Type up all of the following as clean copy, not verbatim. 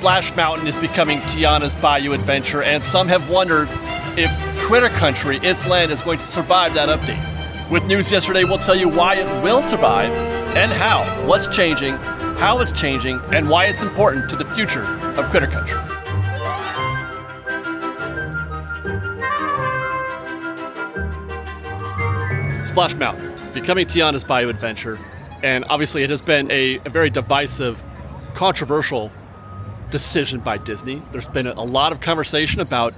Splash Mountain is becoming Tiana's Bayou Adventure, and some have wondered if Critter Country, its land, is going to survive that update. With news yesterday, we'll tell you why it will survive and how, what's changing, how it's changing, and why it's important to the future of Critter Country. Splash Mountain, becoming Tiana's Bayou Adventure, and obviously it has been a very divisive, controversial decision by Disney. There's been a lot of conversation about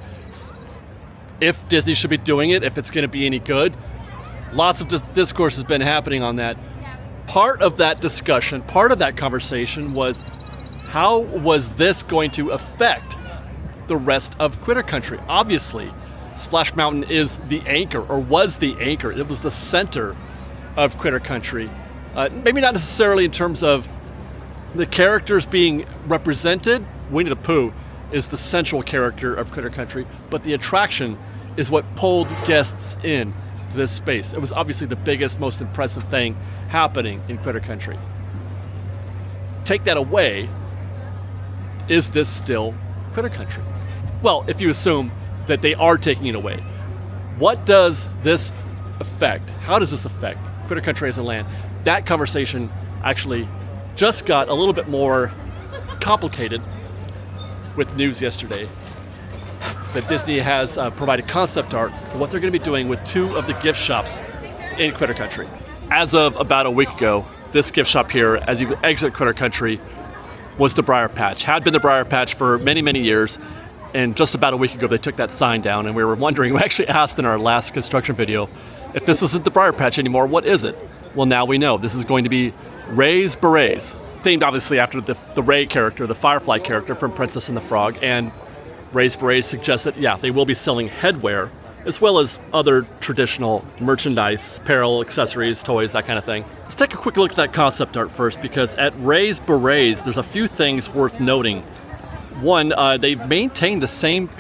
if Disney should be doing it, if it's going to be any good. Lots of discourse has been happening on that. Part of that discussion, part of that conversation was how was this going to affect the rest of Critter Country? Obviously, Splash Mountain is the anchor, or was the anchor. It was the center of Critter Country. Maybe not necessarily in terms of the characters being represented. Winnie the Pooh is the central character of Critter Country, but the attraction is what pulled guests in to this space. It was obviously the biggest, most impressive thing happening in Critter Country. Take that away, is this still Critter Country? Well, if you assume that they are taking it away, what does this affect? How does this affect Critter Country as a land? That conversation actually just got a little bit more complicated with news yesterday that Disney has provided concept art for what they're going to be doing with two of the gift shops in Critter Country. As of about a week ago, this gift shop here, as you exit Critter Country, was the Briar Patch. Had been the Briar Patch for many, many years, and just about a week ago they took that sign down, and we were wondering, we actually asked in our last construction video, if this isn't the Briar Patch anymore, what is it? Well, now we know. This is going to be Ray's Berets, themed obviously after the Ray character, the Firefly character from Princess and the Frog, and Ray's Berets suggests that, yeah, they will be selling headwear, as well as other traditional merchandise, apparel, accessories, toys, that kind of thing. Let's take a quick look at that concept art first, because at Ray's Berets, there's a few things worth noting. One, they've maintained the same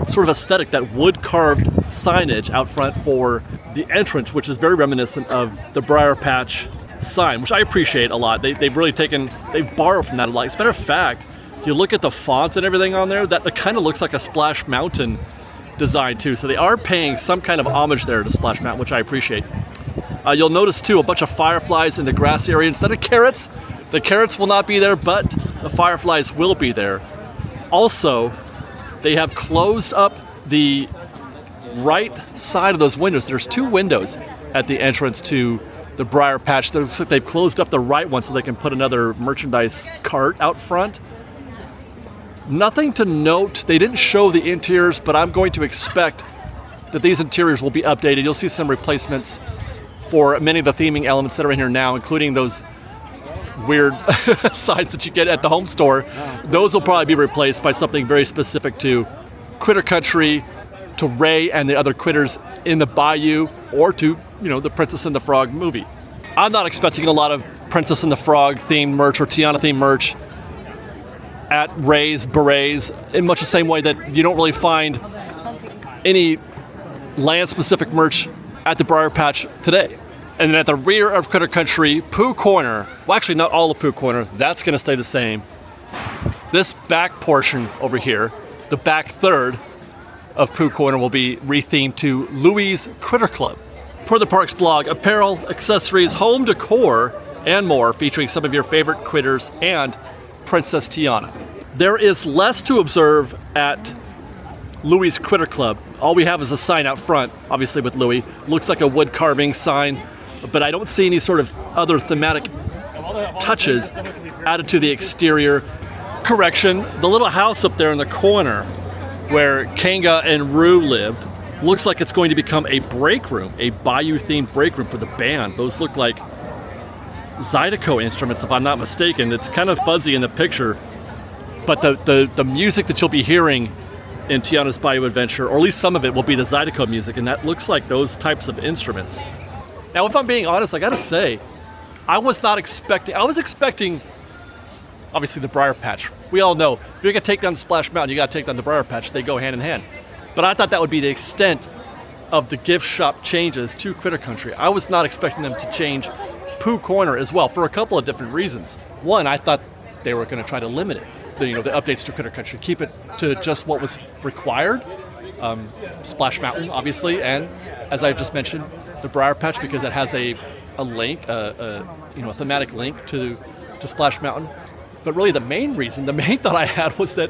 sort of aesthetic, that wood-carved signage out front for the entrance, which is very reminiscent of the Briar Patch sign, which I appreciate a lot. They've borrowed from that a lot. As a matter of fact, you look at the fonts and everything on there, that kind of looks like a Splash Mountain design too. So they are paying some kind of homage there to Splash Mountain, which I appreciate. You'll notice too a bunch of fireflies in the grass area instead of carrots. The carrots will not be there, but the fireflies will be there. Also, they have closed up the right side of those windows. There's two windows at the entrance to the Briar Patch. It looks like they've closed up the right one so they can put another merchandise cart out front. Nothing to note. They didn't show the interiors, but I'm going to expect that these interiors will be updated. You'll see some replacements for many of the theming elements that are in here now, including those weird signs that you get at the home store. Those will probably be replaced by something very specific to Critter Country, to Ray and the other critters in the bayou, or to, the Princess and the Frog movie. I'm not expecting a lot of Princess and the Frog themed merch or Tiana themed merch at Ray's Berets, in much the same way that you don't really find any land-specific merch at the Briar Patch today. And then at the rear of Critter Country, Pooh Corner, well actually not all of Pooh Corner, that's going to stay the same. This back portion over here, the back third of Pooh Corner, will be rethemed to Louie's Critter Club. Per the park's blog, apparel, accessories, home decor, and more, featuring some of your favorite critters and Princess Tiana. There is less to observe at Louie's Critter Club. All we have is a sign out front, obviously with Louie. Looks like a wood carving sign, but I don't see any sort of other thematic touches added to the exterior. Correction, the little house up there in the corner where Kanga and Roo lived looks like it's going to become a break room, a bayou-themed break room for the band. Those look like Zydeco instruments, if I'm not mistaken. It's kind of fuzzy in the picture, but the music that you'll be hearing in Tiana's Bayou Adventure, or at least some of it, will be the Zydeco music, and that looks like those types of instruments. Now, if I'm being honest, I gotta say, I was expecting, obviously, the Briar Patch. We all know, if you're gonna take down Splash Mountain, you gotta take down the Briar Patch. They go hand in hand. But I thought that would be the extent of the gift shop changes to Critter Country. I was not expecting them to change Pooh Corner as well, for a couple of different reasons. One, I thought they were gonna try to limit it. the updates to Critter Country. Keep it to just what was required. Splash Mountain, obviously, and as I just mentioned, the Briar Patch, because it has a link, a thematic link to Splash Mountain. But really, the main thought I had was that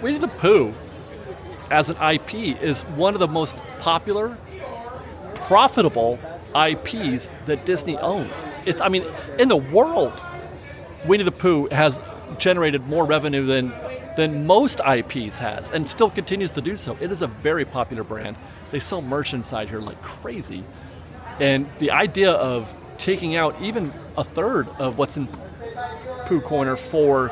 Winnie the Pooh, as an IP, is one of the most popular, profitable IPs that Disney owns. In the world, Winnie the Pooh has generated more revenue than most IPs has, and still continues to do so. It is a very popular brand. They sell merch inside here like crazy. And the idea of taking out even a third of what's in Pooh Corner for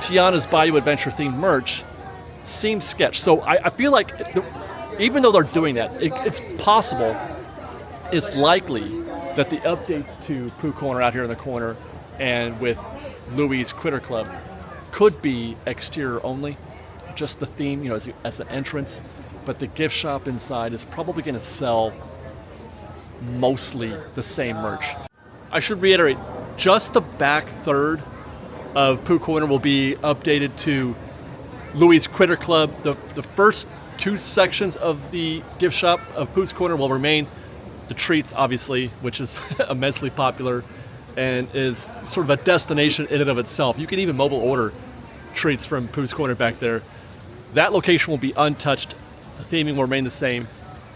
Tiana's Bayou Adventure themed merch seems sketch. So I feel like even though they're doing that, it's possible, it's likely that the updates to Pooh Corner out here in the corner and with Louie's Critter Club could be exterior only, just the theme, as the entrance, but the gift shop inside is probably going to sell mostly the same merch. I should reiterate, just the back third of Pooh Corner will be updated to Louie's Critter Club. The first two sections of the gift shop of Pooh's Corner will remain. The treats, obviously, which is immensely popular and is sort of a destination in and of itself. You can even mobile order treats from Pooh's Corner back there. That location will be untouched. The theming will remain the same.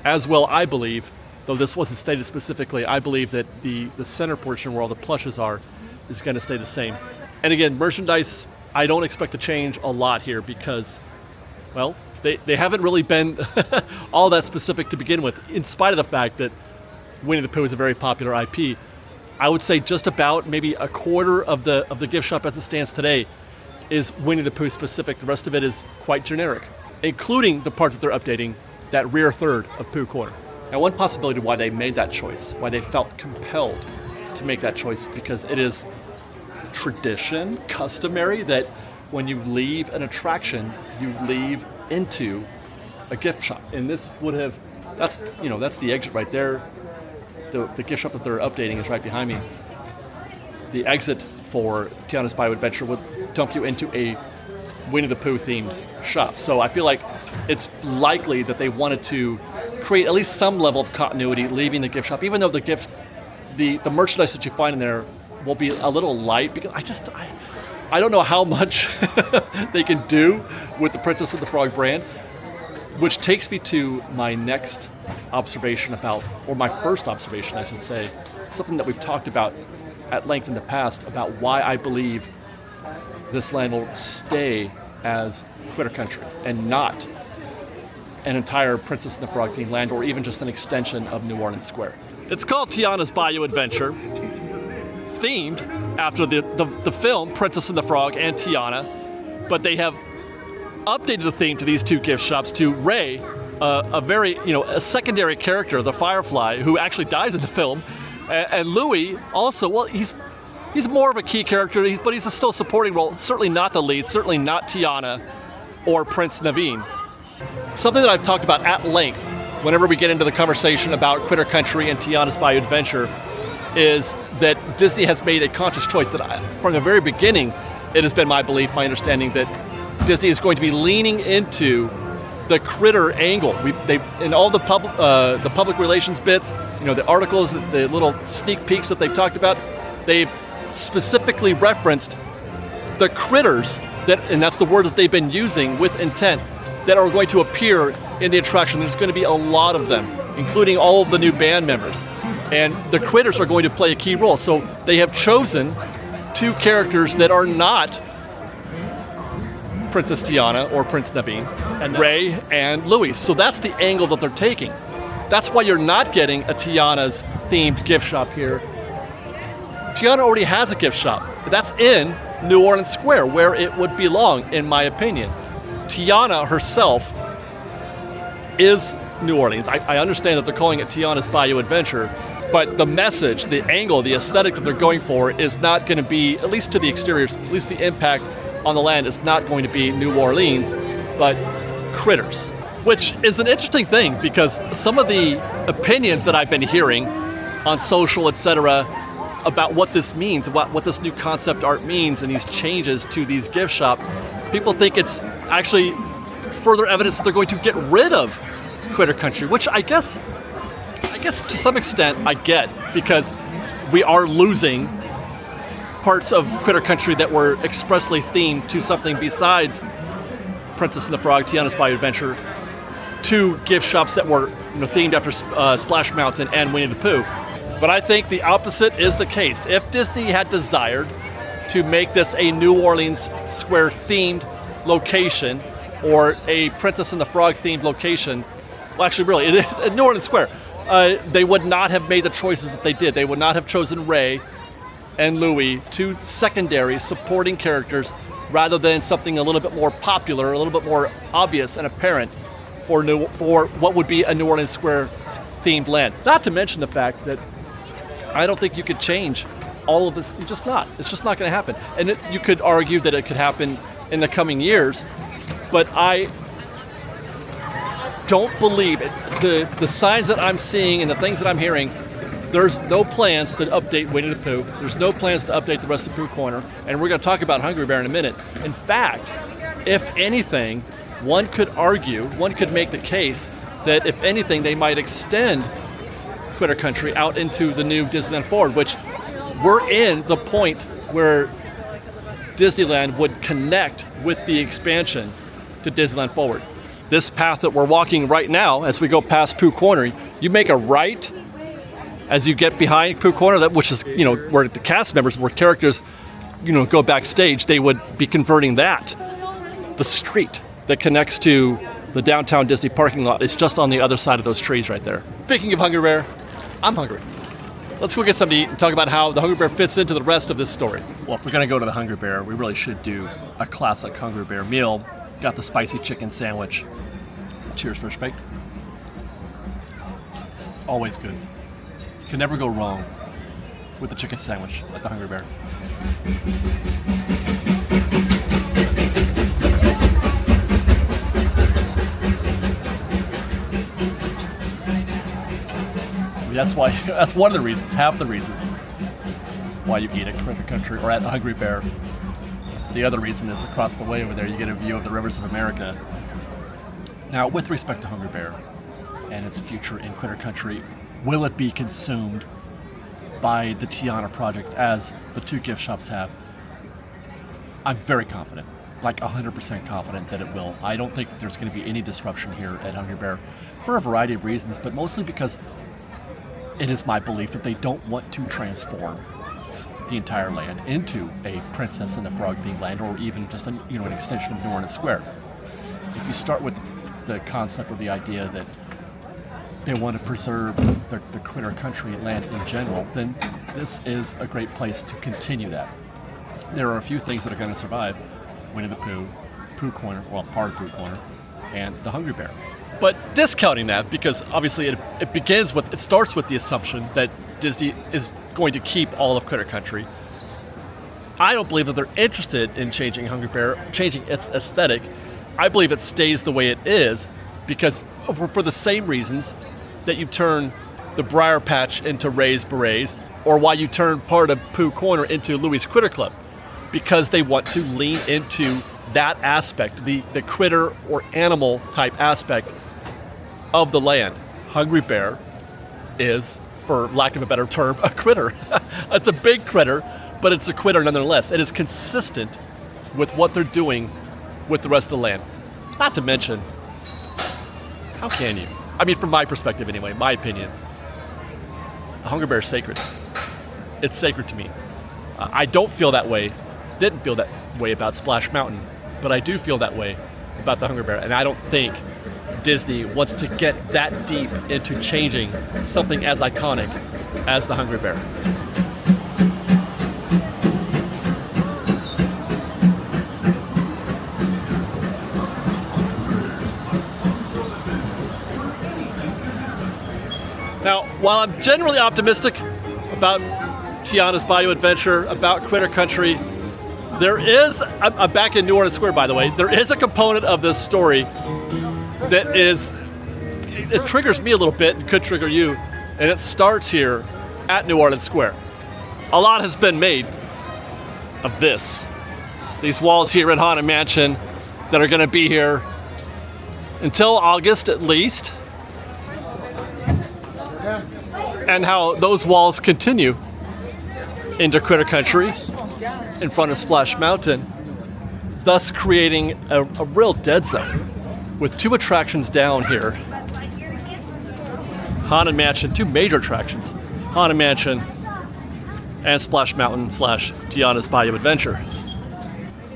As well, I believe, though this wasn't stated specifically, I believe that the center portion where all the plushes are is going to stay the same. And again, merchandise, I don't expect to change a lot here because, well, they haven't really been all that specific to begin with, in spite of the fact that Winnie the Pooh is a very popular IP. I would say just about maybe a quarter of the gift shop as it stands today is Winnie the Pooh specific. The rest of it is quite generic, including the part that they're updating, that rear third of Pooh Corner. Now, one possibility why they made that choice, why they felt compelled to make that choice, because it is tradition, customary, that when you leave an attraction, you leave into a gift shop. And this would have, that's the exit right there. The gift shop that they're updating is right behind me. The exit for Tiana's Bayou Adventure would dump you into a Winnie the Pooh themed shop. So I feel like it's likely that they wanted to create at least some level of continuity leaving the gift shop, even though the merchandise that you find in there will be a little light, because I don't know how much they can do with the Princess and the Frog brand, which takes me to my next observation about, or my first observation, I should say, something that we've talked about at length in the past about why I believe this land will stay as Critter Country and not an entire Princess and the Frog themed land, or even just an extension of New Orleans Square. It's called Tiana's Bayou Adventure, themed after the film Princess and the Frog and Tiana, but they have updated the theme to these two gift shops to Ray, a secondary character, the Firefly, who actually dies in the film, and Louie also. Well, he's more of a key character, but he's a still supporting role. Certainly not the lead. Certainly not Tiana or Prince Naveen. Something that I've talked about at length whenever we get into the conversation about Critter Country and Tiana's Bayou Adventure is that Disney has made a conscious choice that from the very beginning, it has been my belief, my understanding, that Disney is going to be leaning into the critter angle. In all the public relations bits, the articles, the little sneak peeks that they've talked about, they've specifically referenced the critters and that's the word that they've been using with intent, that are going to appear in the attraction. There's going to be a lot of them, including all of the new band members. And the critters are going to play a key role. So they have chosen two characters that are not Princess Tiana or Prince Naveen, and Ray and Louie. So that's the angle that they're taking. That's why you're not getting a Tiana's themed gift shop here. Tiana already has a gift shop. That's in New Orleans Square, where it would belong, in my opinion. Tiana herself is New Orleans. I understand that they're calling it Tiana's Bayou Adventure, but the message, the angle, the aesthetic that they're going for is not going to be, at least to the exteriors, at least the impact on the land is not going to be New Orleans, but critters. Which is an interesting thing, because some of the opinions that I've been hearing on social, etc., about what this means, what this new concept art means, and these changes to these gift shop, people think it's actually further evidence that they're going to get rid of Critter Country, which I guess to some extent I get, because we are losing parts of Critter Country that were expressly themed to something besides Princess and the Frog, Tiana's Bayou Adventure, to gift shops that were themed after Splash Mountain and Winnie the Pooh. But I think the opposite is the case. If Disney had desired to make this a New Orleans Square themed location, or a Princess and the Frog themed location, well, actually, really, it is New Orleans Square, they would not have made the choices that they did. They would not have chosen Ray and Louie, two secondary supporting characters, rather than something a little bit more popular, a little bit more obvious and apparent for what would be a New Orleans Square themed land. Not to mention the fact that I don't think you could change all of this. It's just not going to happen. And you could argue that it could happen in the coming years, but I don't believe it. The signs that I'm seeing and the things that I'm hearing, there's no plans to update Winnie the Pooh. There's no plans to update the rest of Pooh Corner. And we're going to talk about Hungry Bear in a minute. In fact, if anything, one could make the case that if anything, they might extend Critter Country out into the new Disneyland Forward, which we're in the point where Disneyland would connect with the expansion to Disneyland Forward. This path that we're walking right now, as we go past Pooh Corner, you make a right as you get behind Pooh Corner, which is, where the cast members, where characters, go backstage, they would be converting that. The street that connects to the downtown Disney parking lot is just on the other side of those trees right there. Speaking of Hungry Bear, I'm hungry. Let's go get something to eat and talk about how the Hungry Bear fits into the rest of this story. Well, if we're gonna go to the Hungry Bear, we really should do a classic Hungry Bear meal. Got the spicy chicken sandwich. Cheers, Fresh Baked. Always good. Can never go wrong with the chicken sandwich at the Hungry Bear. That's one of the reasons, half the reasons why you eat at Critter Country or at the Hungry Bear. The other reason is across the way over there you get a view of the rivers of America. Now, with respect to Hungry Bear and its future in Critter Country, will it be consumed by the Tiana project as the two gift shops have? I'm very confident, like 100% confident that it will. I don't think that there's going to be any disruption here at Hungry Bear for a variety of reasons, but mostly because it is my belief that they don't want to transform the entire land into a Princess and the Frog themed land, or even just an extension of New Orleans Square. If you start with the concept or the idea that they want to preserve the Critter Country land in general, then this is a great place to continue that. There are a few things that are going to survive: Winnie the Pooh, Pooh Corner, well, part of Pooh Corner, and the Hungry Bear. But discounting that, because obviously it starts with the assumption that Disney is going to keep all of Critter Country. I don't believe that they're interested in changing Hungry Bear, changing its aesthetic. I believe it stays the way it is, because for the same reasons that you turn the Briar Patch into Ray's Berets, or why you turn part of Pooh Corner into Louie's Critter Club, because they want to lean into that aspect, the critter or animal type aspect of the land. Hungry Bear is, for lack of a better term, a critter. It's a big critter, but it's a critter nonetheless. It is consistent with what they're doing with the rest of the land. Not to mention, how can you? I mean, from my perspective anyway, my opinion, Hungry Bear is sacred. It's sacred to me. I don't feel that way, didn't feel that way about Splash Mountain, but I do feel that way about the Hungry Bear, and I don't think Disney wants to get that deep into changing something as iconic as the Hungry Bear. Now, while I'm generally optimistic about Tiana's Bayou Adventure, about Critter Country, there is, I'm back in New Orleans Square, by the way, there is a component of this story that it triggers me a little bit and could trigger you, and it starts here at New Orleans Square. a lot has been made of this. These walls here at Haunted Mansion that are going to be here until August at least. And how those walls continue into Critter Country in front of Splash Mountain, thus creating a real dead zone with 2 attractions down here. Haunted Mansion, 2 major attractions, Haunted Mansion and Splash Mountain / Tiana's Bayou Adventure.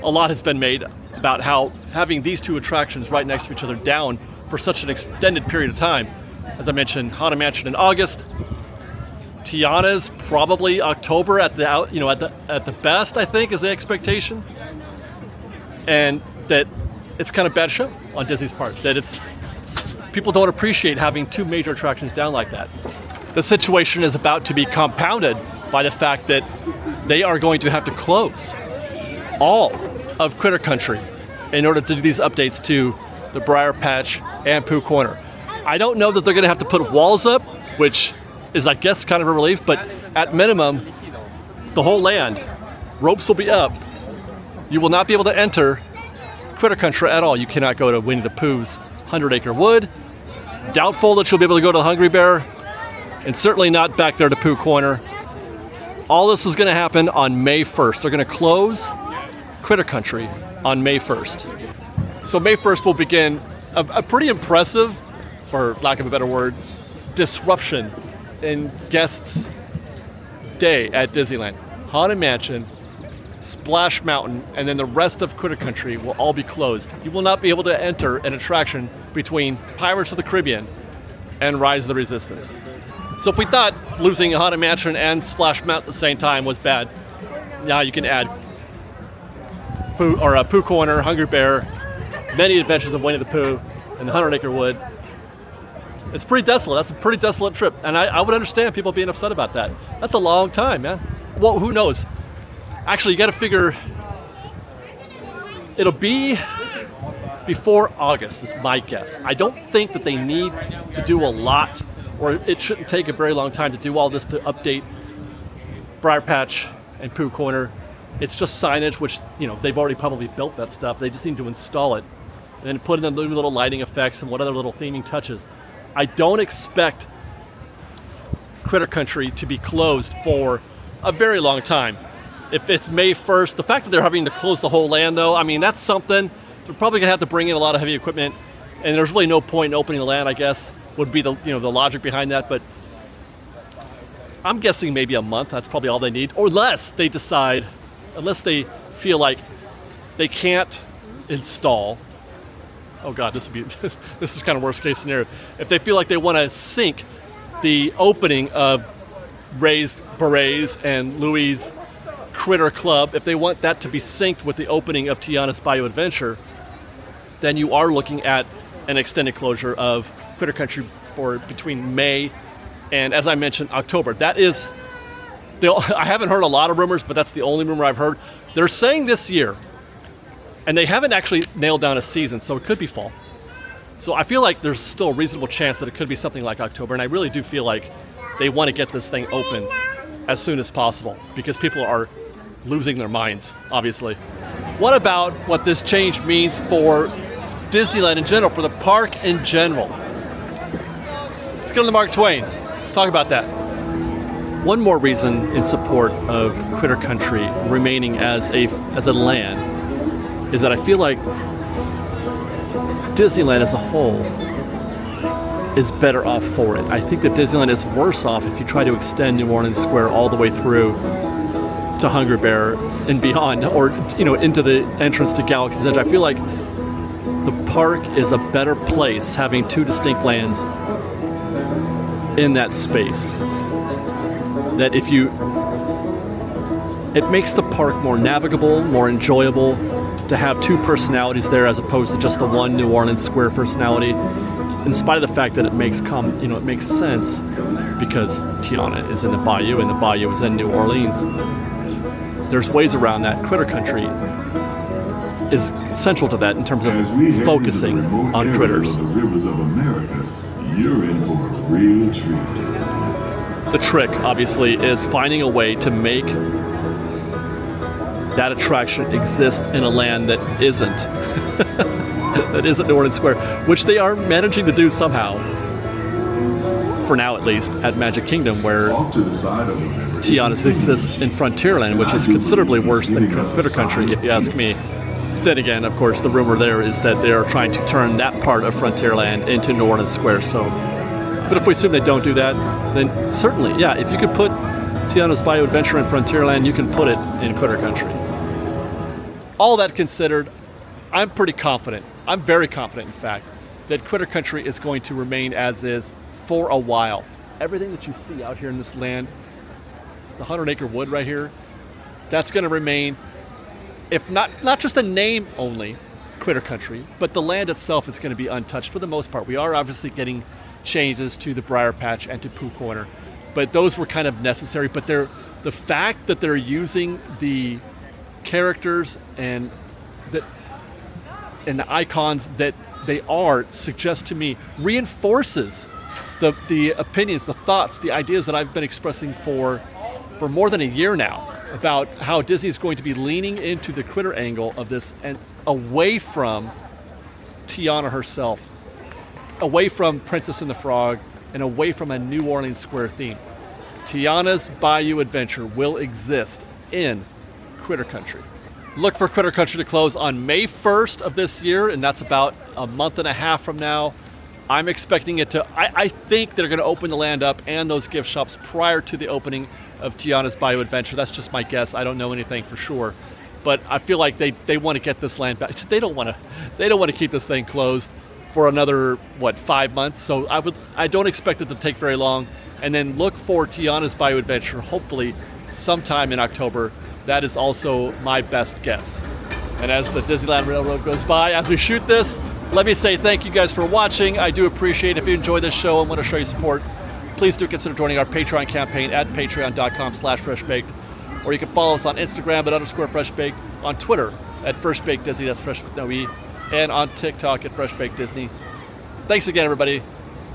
A lot has been made about how having these 2 attractions right next to each other down for such an extended period of time. As I mentioned, Haunted Mansion in August, Tiana's probably October at the best, I think, is the expectation. And that it's kind of bad show on Disney's part. That people don't appreciate having 2 major attractions down like that. The situation is about to be compounded by the fact that they are going to have to close all of Critter Country in order to do these updates to the Briar Patch and Pooh Corner. I don't know that they're going to have to put walls up, which is, I guess, kind of a relief, but at minimum, the whole land, ropes will be up. You will not be able to enter Critter Country at all. You cannot go to Winnie the Pooh's 100-acre wood. Doubtful that you'll be able to go to the Hungry Bear, and certainly not back there to Pooh Corner. All this is going to happen on May 1st. They're going to close Critter Country on May 1st. So May 1st will begin a pretty impressive, for lack of a better word, disruption in guests' day at Disneyland. Haunted Mansion, Splash Mountain, and then the rest of Critter Country will all be closed. You will not be able to enter an attraction between Pirates of the Caribbean and Rise of the Resistance. So if we thought losing Haunted Mansion and Splash Mountain at the same time was bad, now you can add Pooh Corner, Hungry Bear, Many Adventures of Winnie the Pooh, and the 100-acre wood. It's pretty desolate. That's a pretty desolate trip. And I would understand people being upset about that. That's a long time, man. Well, who knows? Actually, you got to figure it'll be before August, is my guess. I don't think that they need to do a lot, or it shouldn't take a very long time to do all this to update Briar Patch and Pooh Corner. It's just signage, which, they've already probably built that stuff. They just need to install it and then put in the little lighting effects and what other little theming touches. I don't expect Critter Country to be closed for a very long time. If it's May 1st, the fact that they're having to close the whole land, though, I mean, that's something. They're probably going to have to bring in a lot of heavy equipment, and there's really no point in opening the land, I guess, would be the logic behind that. But I'm guessing maybe a month. That's probably all they need, or unless they feel like they can't install. Oh God, this is kind of worst case scenario. If they feel like they want to sync the opening of Raised Berets and Louis' Critter Club, if they want that to be synced with the opening of Tiana's Bayou Adventure, then you are looking at an extended closure of Critter Country for between May and, as I mentioned, October. That is, I haven't heard a lot of rumors, but that's the only rumor I've heard. They're saying this year, and they haven't actually nailed down a season, so it could be fall. So I feel like there's still a reasonable chance that it could be something like October, and I really do feel like they want to get this thing open as soon as possible because people are losing their minds, obviously. What about what this change means for Disneyland in general, for the park in general? Let's go to the Mark Twain. Talk about that. One more reason in support of Critter Country remaining as a land is that I feel like Disneyland as a whole is better off for it. I think that Disneyland is worse off if you try to extend New Orleans Square all the way through to Hungry Bear and beyond, or into the entrance to Galaxy's Edge. I feel like the park is a better place having 2 distinct lands in that space. That it makes the park more navigable, more enjoyable, to have 2 personalities there as opposed to just the one New Orleans Square personality. In spite of the fact that it makes sense because Tiana is in the Bayou and the Bayou is in New Orleans. There's ways around that. Critter Country is central to that in terms of focusing on critters. Of the rivers of America, you're in for a real treat. The trick, obviously, is finding a way to make that attraction exist in a land that isn't that isn't New Orleans Square, which they are managing to do somehow, for now at least, at Magic Kingdom, where Tianas exists in Frontierland, which is considerably worse than Critter Country, if you ask me. Then again, of course, the rumor there is that they are trying to turn that part of Frontierland into New Orleans Square. So, but if we assume they don't do that, then certainly, yeah, if you could put Tiana's Bayou Adventure in Frontierland, you can put it in Critter Country. All that considered, I'm pretty confident, I'm very confident in fact, that Critter Country is going to remain as is for a while. Everything that you see out here in this land, the 100-acre wood right here, that's going to remain, if not just a name only, Critter Country, but the land itself is going to be untouched for the most part. We are obviously getting changes to the Briar Patch and to Pooh Corner, but those were kind of necessary. But the fact that they're using the characters and the icons that they are suggests to me, reinforces the opinions, the thoughts, the ideas that I've been expressing for more than a year now about how Disney is going to be leaning into the critter angle of this and away from Tiana herself, away from Princess and the Frog, and away from a New Orleans Square theme. Tiana's Bayou Adventure will exist in Critter Country. Look for Critter Country to close on May 1st of this year, and that's about a month and a half from now. I'm expecting it to, I think they're going to open the land up and those gift shops prior to the opening of Tiana's Bayou Adventure. That's just my guess. I don't know anything for sure, but I feel like they want to get this land back. They don't want to keep this thing closed for another 5 months. So I don't expect it to take very long. And then look for Tiana's Bayou Adventure, hopefully sometime in October. That is also my best guess. And as the Disneyland Railroad goes by, as we shoot this, let me say thank you guys for watching. I do appreciate it. If you enjoy this show and want to show your support, please do consider joining our Patreon campaign at patreon.com/freshbaked, or you can follow us on Instagram at _freshbaked, on Twitter at freshbakedisney, that's fresh with no E, and on TikTok at freshbakedisney. Thanks again, everybody.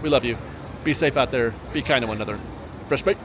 We love you. Be safe out there. Be kind to one another. Fresh Baked.